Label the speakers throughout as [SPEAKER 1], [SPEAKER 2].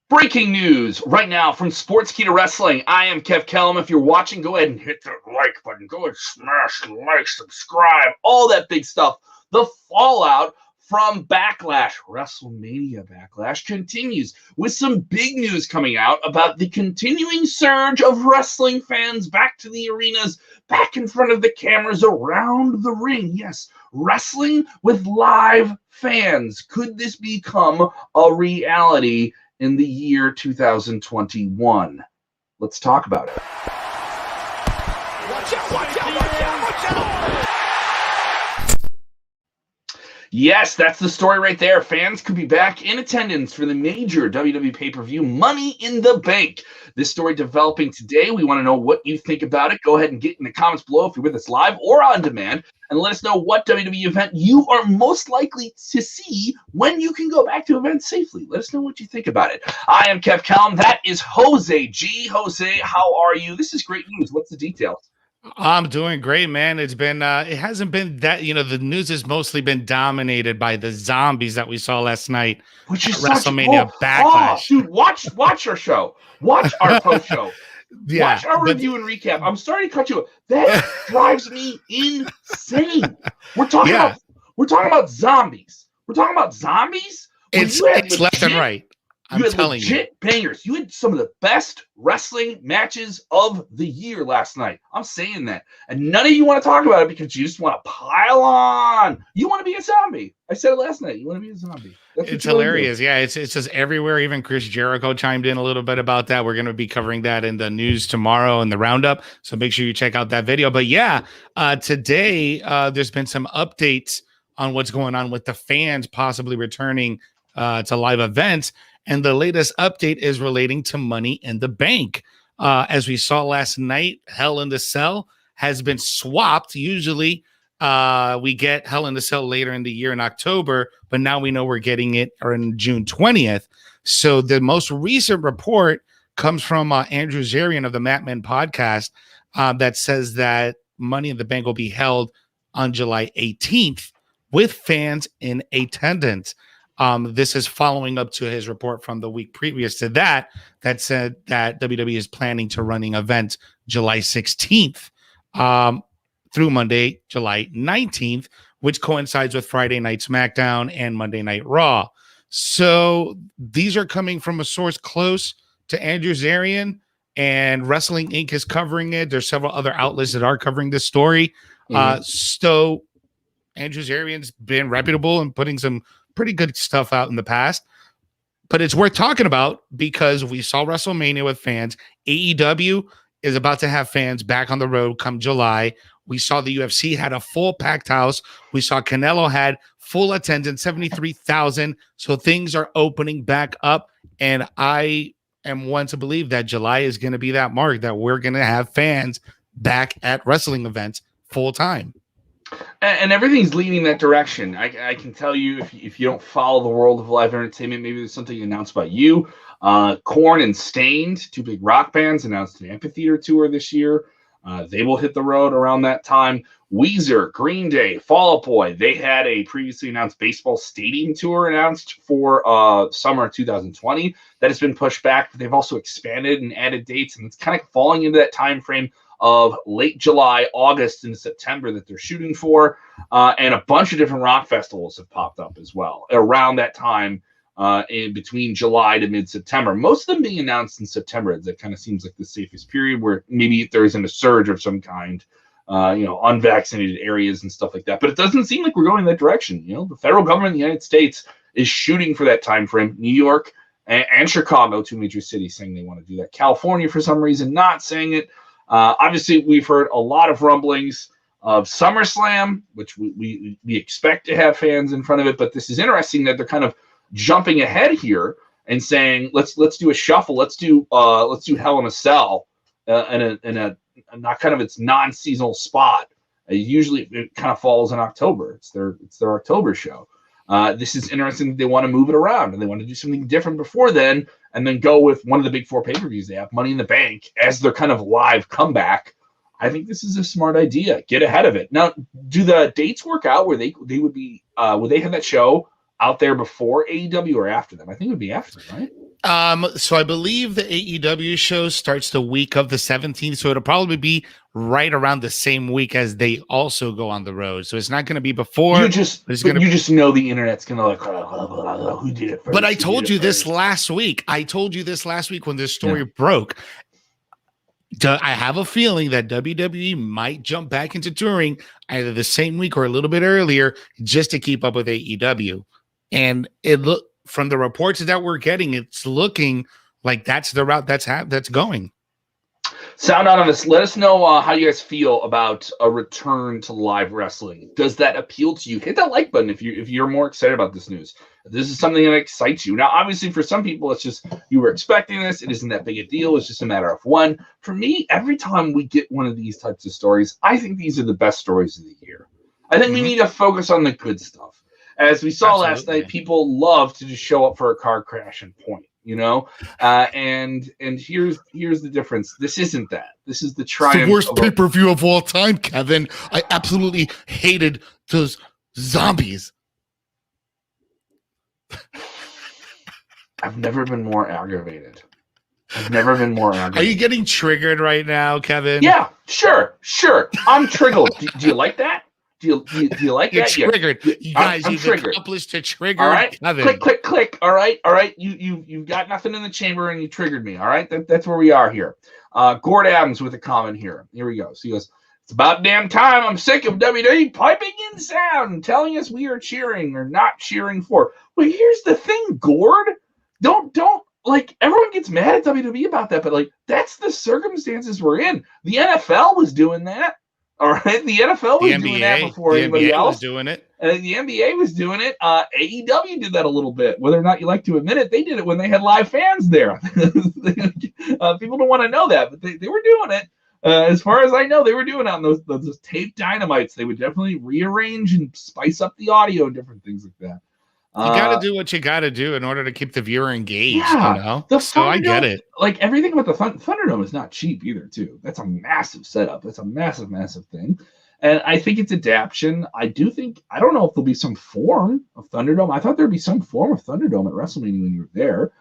[SPEAKER 1] Breaking news right now from Sportkeeda Wrestling. I am Kellam. If you're watching, go ahead and hit the like button. Go ahead and smash the like, subscribe, all that big stuff. The fallout from Backlash, WrestleMania Backlash, continues with some big news coming out about the continuing surge of wrestling fans back to the arenas, back in front of the cameras, around the ring. Yes, wrestling with live fans. Could this become a reality in the year 2021? Let's talk about it.
[SPEAKER 2] Watch out, watch out, watch out, watch out!
[SPEAKER 1] Yes, that's the story right there. Fans could be back in attendance for the major WWE pay-per-view Money in the Bank. This story developing today. We want to know what you think about it. Go ahead and get in the comments below if you're with us live or on demand, and let us know what WWE event you are most likely to see when you can go back to events safely. Let us know what you think about it. I am Kellam. That is Jose G. Jose, how are you? This is great news. What's the details?
[SPEAKER 3] I'm doing great, man. It's been it hasn't been that, the news has mostly been dominated by the zombies that we saw last night.
[SPEAKER 1] Which is
[SPEAKER 3] WrestleMania Backlash.
[SPEAKER 1] Dude, watch our show. Watch our post show.
[SPEAKER 3] Yeah,
[SPEAKER 1] watch our review and recap. I'm sorry to cut you. That drives me insane. We're talking about zombies. We're talking about zombies.
[SPEAKER 3] It's left and right. I'm telling you.
[SPEAKER 1] Legit bangers. You had some of the best wrestling matches of the year last night. I'm saying that. And none of you want to talk about it because you just want to pile on. You want to be a zombie. I said it last night. You want to be a zombie.
[SPEAKER 3] It's hilarious. Yeah, it's just everywhere. Even Chris Jericho chimed in a little bit about that. We're going to be covering that in the news tomorrow in the roundup. So make sure you check out that video. But yeah, today there's been some updates on what's going on with the fans possibly returning to live events. And the latest update is relating to Money in the Bank. As we saw last night, Hell in the Cell has been swapped. Usually we get Hell in the Cell later in the year in October, but now we know we're getting it on June 20th. So the most recent report comes from Andrew Zarian of the Matman podcast that says that Money in the Bank will be held on July 18th with fans in attendance. This is following up to his report from the week previous to that said that WWE is planning to running events July 16th through Monday, July 19th, which coincides with Friday Night SmackDown and Monday Night Raw. So these are coming from a source close to Andrew Zarian, and Wrestling Inc. is covering it. There's several other outlets that are covering this story. So Andrew Zarian's been reputable and putting some pretty good stuff out in the past, but it's worth talking about because we saw WrestleMania with fans. AEW is about to have fans back on the road come July. We saw the UFC had a full packed house. We saw Canelo had full attendance, 73,000. So things are opening back up. And I am one to believe that July is going to be that mark that we're going to have fans back at wrestling events full time.
[SPEAKER 1] And everything's leading that direction. I can tell you, if you don't follow the world of live entertainment, maybe there's something announced by you. Korn and Stained, two big rock bands, announced an amphitheater tour this year. They will hit the road around that time. Weezer, Green Day, Fall Out Boy, they had a previously announced baseball stadium tour announced for summer 2020 that has been pushed back. But they've also expanded and added dates, and it's kind of falling into that time frame of late July, August, into September that they're shooting for. And a bunch of different rock festivals have popped up as well around that time in between July to mid-September. Most of them being announced in September. That kind of seems like the safest period where maybe there isn't a surge of some kind, unvaccinated areas and stuff like that. But it doesn't seem like we're going that direction. The federal government in the United States is shooting for that time frame. New York and Chicago, two major cities, saying they want to do that. California, for some reason, not saying it. Obviously, we've heard a lot of rumblings of SummerSlam, which we expect to have fans in front of it. But this is interesting that they're kind of jumping ahead here and saying, let's do a shuffle. Let's do Hell in a Cell in a not kind of its non-seasonal spot. Usually, it kind of falls in October. It's their October show. This is interesting that they want to move it around and they want to do something different before then, and then go with one of the big four pay-per-views they have, Money in the Bank, as their kind of live comeback. I think this is a smart idea. Get ahead of it. Now, do the dates work out where they would be would they have that show out there before AEW or after them? I think it would be after them, right?
[SPEAKER 3] So I believe the AEW show starts the week of the 17th, so it'll probably be right around the same week as they also go on the road. So it's not going to be before.
[SPEAKER 1] You just know the internet's gonna like, who did it first?
[SPEAKER 3] But I told you this last week. I told you this last week when this story broke. I have a feeling that WWE might jump back into touring either the same week or a little bit earlier just to keep up with AEW. And it look from the reports that we're getting, it's looking like that's the route that's going.
[SPEAKER 1] Sound out on this. Let us know how you guys feel about a return to live wrestling. Does that appeal to you? Hit that like button if you're more excited about this news. If this is something that excites you. Now, obviously, for some people, it's just you were expecting this. It isn't that big a deal. It's just a matter of one. For me, every time we get one of these types of stories, I think these are the best stories of the year. I think we need to focus on the good stuff. As we saw last night, people love to just show up for a car crash and point, and here's the difference. This isn't that. This is the triumph.
[SPEAKER 3] The worst pay-per-view of all time, Kevin. I absolutely hated those zombies.
[SPEAKER 1] I've never been more aggravated. Are
[SPEAKER 3] you getting triggered right now, Kevin?
[SPEAKER 1] Yeah, sure. I'm triggered. Do you like that? Do you like
[SPEAKER 3] You're
[SPEAKER 1] that?
[SPEAKER 3] Triggered. You guys, you've accomplished to trigger.
[SPEAKER 1] All right,
[SPEAKER 3] Kevin.
[SPEAKER 1] click. All right. You've got nothing in the chamber and you triggered me. All right, that's where we are here. Gord Adams with a comment here. Here we go. So he goes, "It's about damn time. I'm sick of WWE piping in sound, telling us we are cheering or not cheering for." Well, here's the thing, Gord. Don't like everyone gets mad at WWE about that, but like that's the circumstances we're in. The NFL was doing that. All right, the NFL was doing that before anybody else
[SPEAKER 3] was doing it,
[SPEAKER 1] and the NBA was doing it. AEW did that a little bit, whether or not you like to admit it. They did it when they had live fans there. People don't want to know that, but they were doing it. As far as I know, they were doing it on those tape dynamites. They would definitely rearrange and spice up the audio and different things like that.
[SPEAKER 3] You got to do what you got to do in order to keep the viewer engaged. Yeah, so I get it.
[SPEAKER 1] Like everything about the Thunderdome is not cheap either, too. That's a massive setup. That's a massive thing. And I think it's adaptation. I don't know if there'll be some form of Thunderdome. I thought there'd be some form of Thunderdome at WrestleMania when you were there.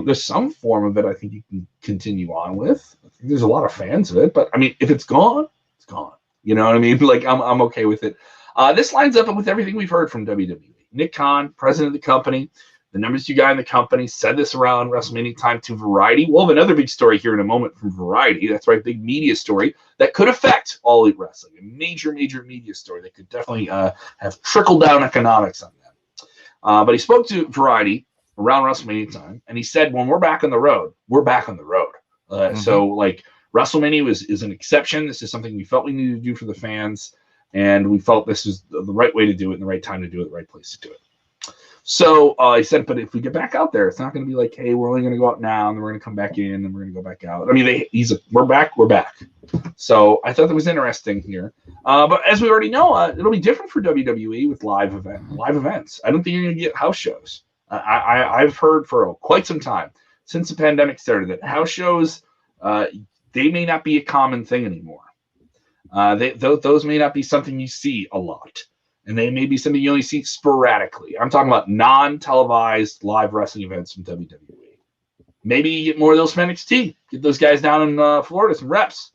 [SPEAKER 1] There's some form of it I think you can continue on with. I think there's a lot of fans of it. But, I mean, if it's gone, it's gone. You know what I mean? Like, I'm okay with it. This lines up with everything we've heard from WWE. Nick Khan, president of the company, the numbers two guy in the company, said this around WrestleMania time to Variety. We'll have another big story here in a moment from Variety. That's right, big media story that could affect All Elite Wrestling. A major media story that could definitely have trickle-down economics on that. But he spoke to Variety around WrestleMania time, and he said, when we're back on the road, we're back on the road. So, like, WrestleMania is an exception. This is something we felt we needed to do for the fans. And we felt this is the right way to do it and the right time to do it, the right place to do it. So he said, but if we get back out there, it's not going to be like, hey, we're only going to go out now and then we're going to come back in and we're going to go back out. I mean, we're back. So I thought that was interesting here. But as we already know, it'll be different for WWE with live events. I don't think you're going to get house shows. I've heard for quite some time since the pandemic started that house shows, they may not be a common thing anymore. Those may not be something you see a lot, and they may be something you only see sporadically. I'm talking about non-televised live wrestling events from WWE. Maybe you get more of those from NXT. Get those guys down in Florida, some reps.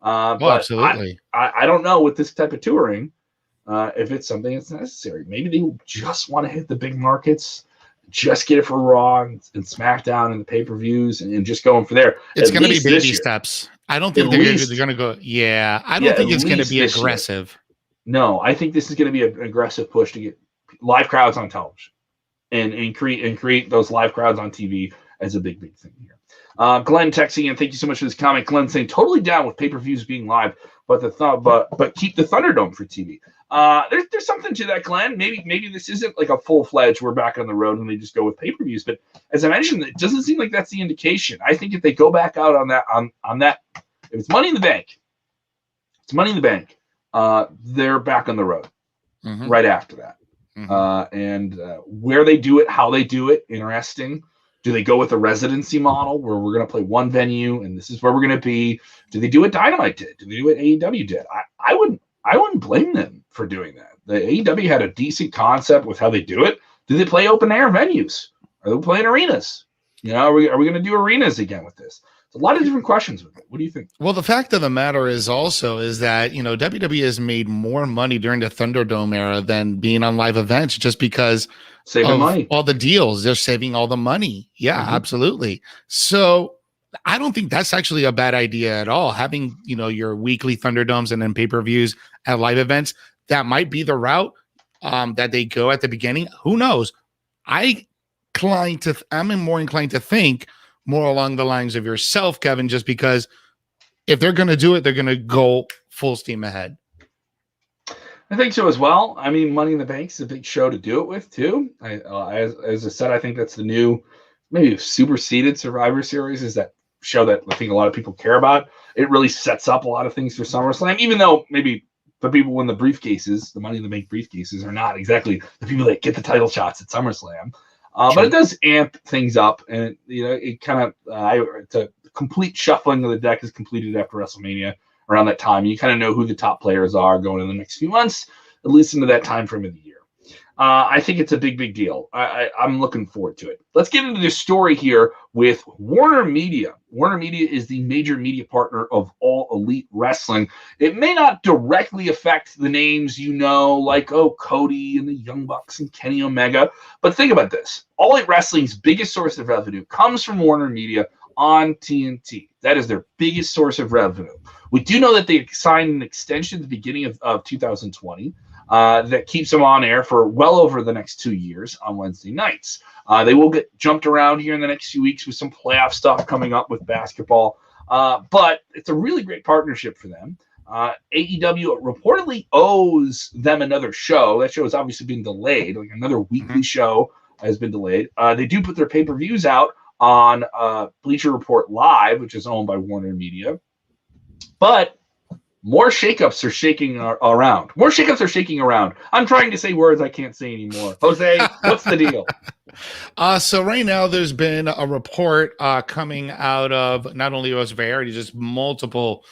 [SPEAKER 1] But
[SPEAKER 3] absolutely.
[SPEAKER 1] I don't know with this type of touring if it's something that's necessary. Maybe they just want to hit the big markets, just get it for Raw and SmackDown and the pay-per-views and just going for there.
[SPEAKER 3] It's going to be baby steps. I don't think they're going to go. Yeah, I don't think it's going to be aggressive.
[SPEAKER 1] No, I think this is going to be an aggressive push to get live crowds on television and create those live crowds on TV as a big thing here. Glenn texting in, thank you so much for this comment. Glenn saying totally down with pay-per-views being live, but keep the Thunderdome for TV. There's something to that, Glenn. Maybe this isn't like a full-fledged we're back on the road and they just go with pay-per-views. But as I mentioned, it doesn't seem like that's the indication. I think if they go back out on that, if it's Money in the Bank, they're back on the road right after that. And where they do it, how they do it, interesting. Do they go with a residency model where we're going to play one venue and this is where we're going to be? Do they do what Dynamite did? Do they do what AEW did? I wouldn't blame them for doing that. The AEW had a decent concept with how they do it. Do they play open air venues? Are they playing arenas? You know, are we going to do arenas again with this? It's a lot of different questions with it. What do you think?
[SPEAKER 3] Well, the fact of the matter is that, WWE has made more money during the Thunderdome era than being on live events just because
[SPEAKER 1] Saving
[SPEAKER 3] of
[SPEAKER 1] money.
[SPEAKER 3] all the deals. They're saving all the money. Yeah, absolutely. So I don't think that's actually a bad idea at all. Having, your weekly Thunderdomes and then pay-per-views at live events, that might be the route that they go at the beginning. Who knows? I'm more inclined to think more along the lines of yourself, Kevin, just because if they're going to do it, they're going to go full steam ahead.
[SPEAKER 1] I think so as well. I mean, Money in the Bank is a big show to do it with too. As I said, I think that's the new, maybe superseded Survivor Series is that show that I think a lot of people care about. It really sets up a lot of things for SummerSlam, even though maybe the people win the briefcases, the Money in the Bank briefcases, are not exactly the people that get the title shots at SummerSlam. But it does amp things up, and it kind of it's a complete shuffling of the deck is completed after WrestleMania around that time. You kind of know who the top players are going in the next few months, at least into that time frame of the year. I think it's a big deal. I'm looking forward to it. Let's get into this story here with Warner Media. Warner Media is the major media partner of All Elite Wrestling. It may not directly affect the names like Cody and the Young Bucks and Kenny Omega, but think about this. All Elite Wrestling's biggest source of revenue comes from Warner Media on TNT. That is their biggest source of revenue. We do know that they signed an extension at the beginning of 2020. That keeps them on air for well over the next 2 years on Wednesday nights. They will get jumped around here in the next few weeks with some playoff stuff coming up with basketball. But it's a really great partnership for them. AEW reportedly owes them another show. That show has obviously been delayed. Like another weekly show has been delayed. They do put their pay-per-views out on Bleacher Report Live, which is owned by Warner Media. But more shakeups are shaking around. More shakeups are shaking around. I'm trying to say words I can't say anymore. Jose, what's the deal?
[SPEAKER 3] So right now there's been a report coming out of not only US Variety, just multiple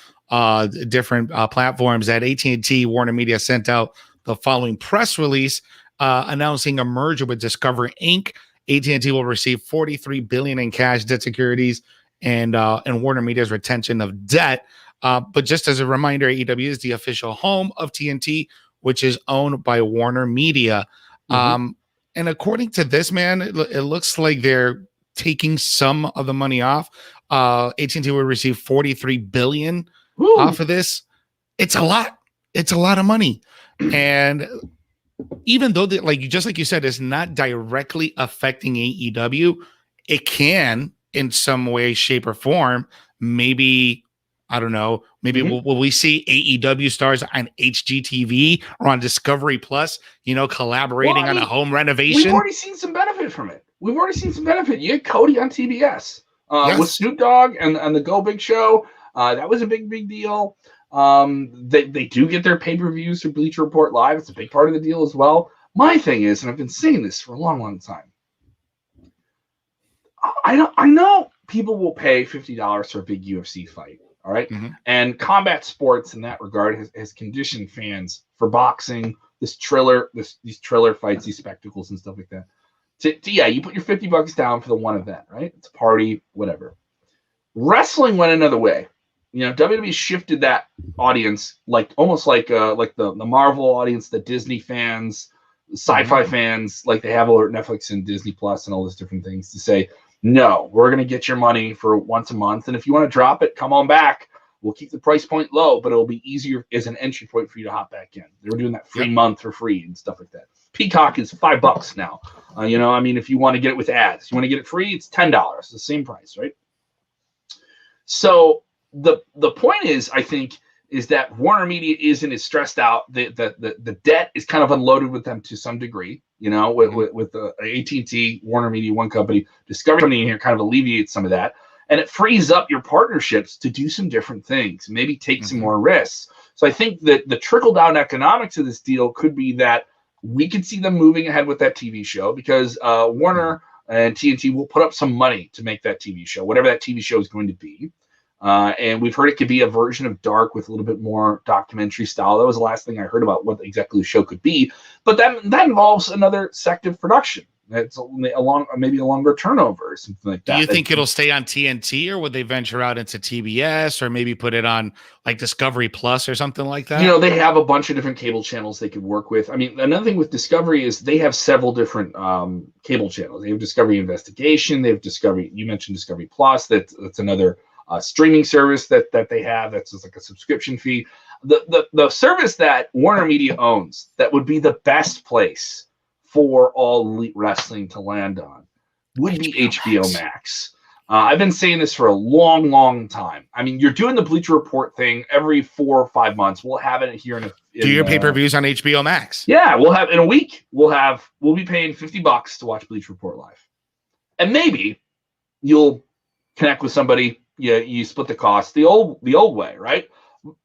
[SPEAKER 3] different platforms that AT&T Warner Media sent out the following press release announcing a merger with Discovery Inc. AT&T will receive $43 billion in cash, debt securities, and Warner Media's retention of debt. But just as a reminder, AEW is the official home of TNT, which is owned by Warner Media. And according to this, man, it looks like they're taking some of the money off. AT&T will receive $43 billion off of this. It's a lot. It's a lot of money. And even though, like you said, it's not directly affecting AEW, it can in some way, shape, or form. Maybe, I don't know, maybe will we see AEW stars on HGTV or on Discovery Plus, collaborating on a home renovation?
[SPEAKER 1] We've already seen some benefit from it. You had Cody on TBS with Snoop Dogg and the Go Big Show. That was a big deal. They do get their pay-per-views through Bleacher Report Live. It's a big part of the deal as well. My thing is, and I've been saying this for a long time, I know people will pay $50 for a big UFC fight. All right. And combat sports in that regard has conditioned fans for boxing, these trailer fights, these spectacles and stuff like that. You put your $50 down for the one event, right? It's a party, whatever. Wrestling went another way. WWE shifted that audience almost like the Marvel audience, the Disney fans, sci-fi fans, like they have over Netflix and Disney Plus and all those different things, to say, no, we're going to get your money for once a month. And if you want to drop it, come on back. We'll keep the price point low, but it'll be easier as an entry point for you to hop back in. They were doing that free month for free and stuff like that. Peacock is $5 now. If you want to get it with ads, you want to get it free, it's $10, the same price, right? So the point is, I think, is that Warner Media isn't as stressed out. The debt is kind of unloaded with them to some degree. With the AT&T, Warner Media, one company, Discovery coming in here kind of alleviates some of that. And it frees up your partnerships to do some different things, maybe take some more risks. So I think that the trickle-down economics of this deal could be that we could see them moving ahead with that TV show because Warner and TNT will put up some money to make that TV show, whatever that TV show is going to be. And we've heard it could be a version of Dark with a little bit more documentary style. That was the last thing I heard about what exactly the show could be. But that involves another sector of production. That's maybe a longer turnover or something like that.
[SPEAKER 3] Do you think it'll stay on TNT, or would they venture out into TBS, or maybe put it on like Discovery Plus or something like that?
[SPEAKER 1] You know, they have a bunch of different cable channels they could work with. I mean, another thing with Discovery is they have several different cable channels. They have Discovery Investigation. They have Discovery. You mentioned Discovery Plus. That's another streaming service that they have. That's just like a subscription fee. The service that Warner Media owns that would be the best place for all elite wrestling to land on would be HBO Max. I've been saying this for a long, long time. I mean, you're doing the Bleacher Report thing every 4 or 5 months. We'll have it here
[SPEAKER 3] Do your pay-per-views on HBO Max?
[SPEAKER 1] Yeah, we'll have in a week. We'll be paying $50 to watch Bleacher Report live, and maybe you'll connect with somebody. Yeah, you split the cost the old way, right?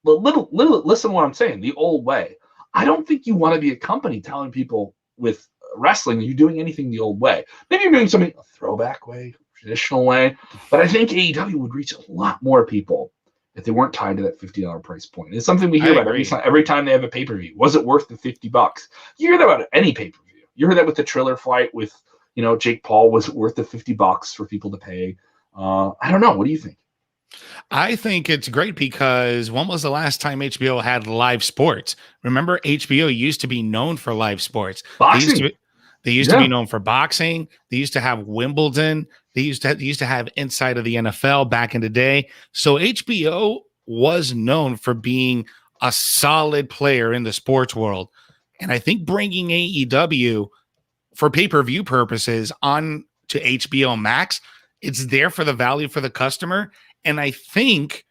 [SPEAKER 1] But listen to what I'm saying. The old way. I don't think you want to be a company telling people with wrestling you're doing anything the old way. Maybe you're doing something a throwback way, traditional way, but I think AEW would reach a lot more people if they weren't tied to that $50 price point. It's something we hear about every time they have a pay-per-view. Was it worth the $50? You hear that about any pay-per-view. You heard that with the Triller fight with Jake Paul. Was it worth the $50 for people to pay? I don't know. What do you think?
[SPEAKER 3] I think it's great because when was the last time HBO had live sports? Remember, HBO used to be known for live sports.
[SPEAKER 1] Boxing.
[SPEAKER 3] They used to be known for boxing. They used to have Wimbledon. They used to have Inside of the NFL back in the day. So HBO was known for being a solid player in the sports world. And I think bringing AEW for pay-per-view purposes on to HBO Max, it's there for the value for the customer. And I think,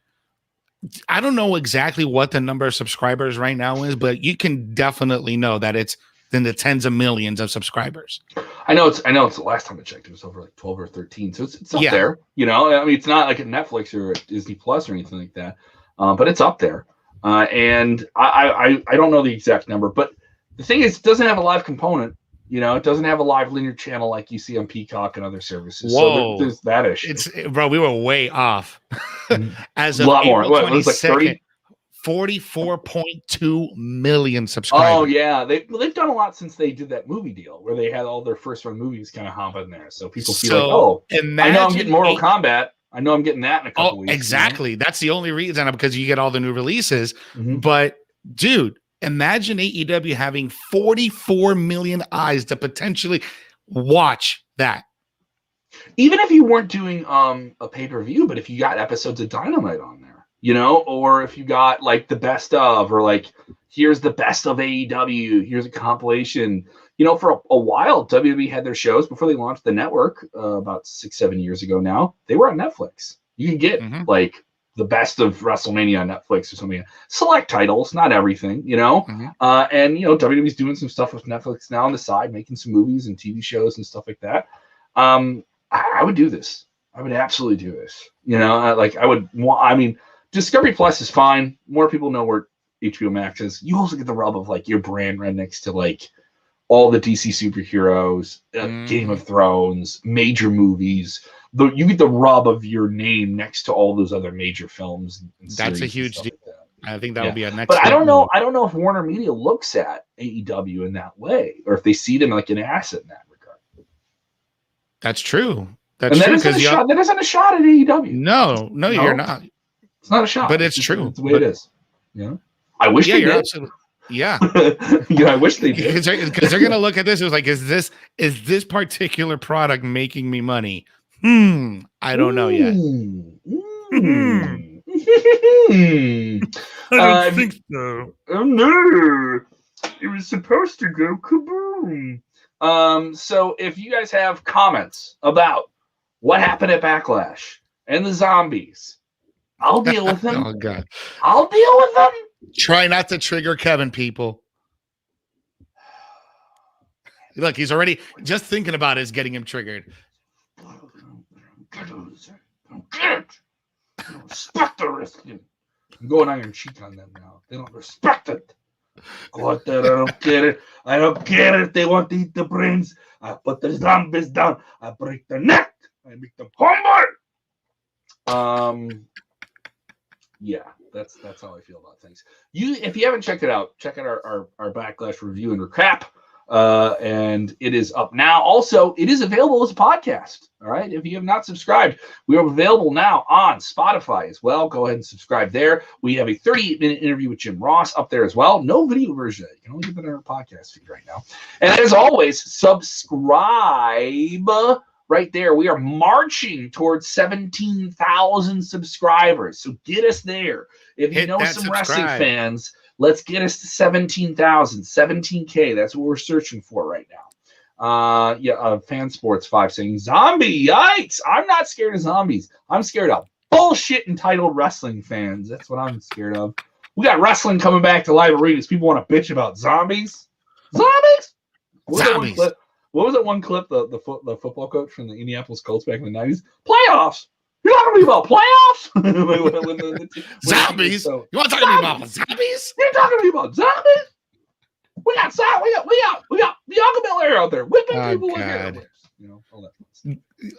[SPEAKER 3] I don't know exactly what the number of subscribers right now is, but you can definitely know that it's in the tens of millions of subscribers. I know it's the last time I checked, it was over like 12 or 13. So it's up there, I mean, it's not like a Netflix or a Disney Plus or anything like that. But it's up there. And I don't know the exact number, but the thing is, it doesn't have a live component. It doesn't have a live linear channel like you see on Peacock and other services. Whoa.
[SPEAKER 1] So there's that issue.
[SPEAKER 3] Bro, we were way off. As of
[SPEAKER 1] a lot more.
[SPEAKER 3] April
[SPEAKER 1] What, it was like 30?
[SPEAKER 3] 44.2 million subscribers.
[SPEAKER 1] Oh, yeah. They've done a lot since they did that movie deal where they had all their first-run movies kind of hop in there. So people feel like, I know I'm getting Mortal Kombat. I know I'm getting that in a couple weeks.
[SPEAKER 3] Exactly. That's the only reason, because you get all the new releases. Mm-hmm. But, dude, imagine AEW having 44 million eyes to potentially watch that.
[SPEAKER 1] Even if you weren't doing a pay-per-view, but if you got episodes of Dynamite on there, or if you got like the best of, or like, here's the best of AEW, here's a compilation. For a while, WWE had their shows before they launched the network about 6-7 years ago now. They were on Netflix. You can get like the best of WrestleMania on Netflix or something. Select titles, not everything, and WWE's doing some stuff with Netflix now on the side, making some movies and TV shows and stuff like that. I would do this. I would absolutely do this. Discovery Plus is fine. More people know where HBO Max is. You also get the rub of like your brand right next to like all the DC superheroes, Game of Thrones, major movies. You get the rub of your name next to all those other major films. And
[SPEAKER 3] that's a huge deal. Like that. I think that would be a next.
[SPEAKER 1] But I don't know. I don't know if Warner Media looks at AEW in that way, or if they see them like an asset in that regard.
[SPEAKER 3] That's true. That's true.
[SPEAKER 1] That isn't a shot at AEW.
[SPEAKER 3] No, you're not.
[SPEAKER 1] It's not a shot.
[SPEAKER 3] But it's true.
[SPEAKER 1] It's the way it is. I wish they did.
[SPEAKER 3] Absolutely. Yeah.
[SPEAKER 1] I wish they did.
[SPEAKER 3] Because they're gonna look at this. It was like, is this particular product making me money? I don't know yet. I don't think so.
[SPEAKER 1] Oh no. It was supposed to go kaboom. So if you guys have comments about what happened at Backlash and the zombies, I'll deal with them.
[SPEAKER 3] Oh God.
[SPEAKER 1] I'll deal with them.
[SPEAKER 3] Try not to trigger Kevin, people. Look, he's already just thinking about it is getting him triggered.
[SPEAKER 1] Get it. They don't respect the wrestling. I'm going iron cheek on them now. They don't respect it. God, I don't get it. I don't get it. They want to eat the brains. I put the zombies down. I break their neck. I make them humble. Yeah, that's how I feel about things. If you haven't checked it out, check out our Backlash review and recap. and it is up now. Also, it is available as a podcast. All right. If you have not subscribed, we are available now on Spotify as well. Go ahead and subscribe there. We have a 38-minute interview with Jim Ross up there as well. No video version. You can only get it on our podcast feed right now. And as always, subscribe right there. We are marching towards 17,000 subscribers. So get us there. If you know some wrestling fans, let's get us to 17,000, 17K. That's what we're searching for right now. Fan Sports 5 saying, zombie, yikes. I'm not scared of zombies. I'm scared of bullshit entitled wrestling fans. That's what I'm scared of. We got wrestling coming back to live arenas. People want to bitch about zombies. Zombies? What was that one clip, the football coach from the Indianapolis Colts back in the 90s? Playoffs. You're talking to me about playoffs?
[SPEAKER 3] Zombies? You want to talk to me about zombies?
[SPEAKER 1] You're talking to me about zombies? We got Bianca Belair out there whipping people with hair. You know, all that.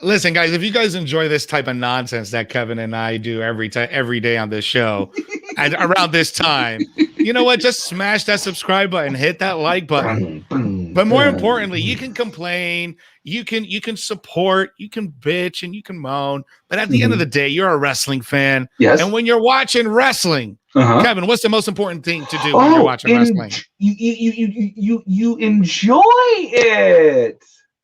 [SPEAKER 3] Listen, guys, if you guys enjoy this type of nonsense that Kevin and I do every day on this show, and around this time, you know what? Just smash that subscribe button, hit that like button. But more importantly, you can complain, you can support, you can bitch, and you can moan. But at the end of the day, you're a wrestling fan.
[SPEAKER 1] Yes.
[SPEAKER 3] And when you're watching wrestling, Kevin, what's the most important thing to do when you're watching wrestling?
[SPEAKER 1] You enjoy it.